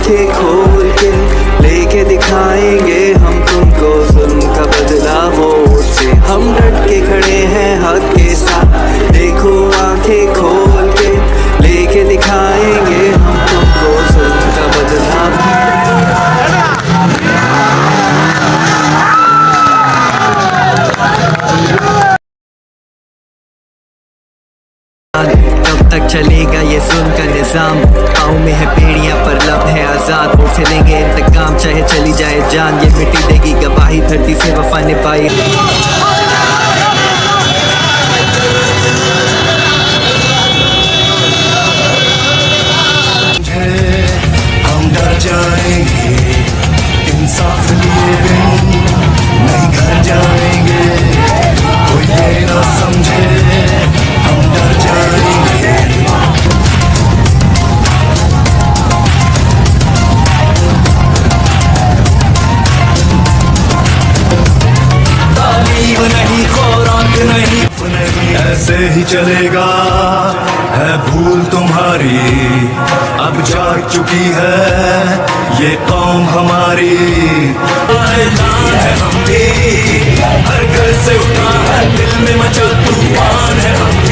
आंखें खोल के लेके दिखाएंगे हम तुमको जुल्म का बदला वोट से। हम डट के खड़े हैं हक के साथ, देखो आंखें खोल के लेके दिखाएंगे हम तुमको जुल्म का बदला। कब तक चलेगा ये जुल्म का निजाम? पाँव में है बेड़ियां पर लब है आजाद। वोट से लेंगे इंतकाम चाहे चली जाए जान। ये मिट्टी देगी गवाही, धरती से वफा निभाई। हम डर जाएंगे इंसाफ लिए बिन नहीं घर जाएंगे, कोई ये ना समझे हम डर जाएंगे। तालीम नहीं, खुराक नहीं, ऐसे ही चलेगा है भूल तुम्हारी। अब जाग चुकी है ये कौम हमारी। ऐलान है हम भी, हर घर से उठा है दिल में मचा तूफान है हम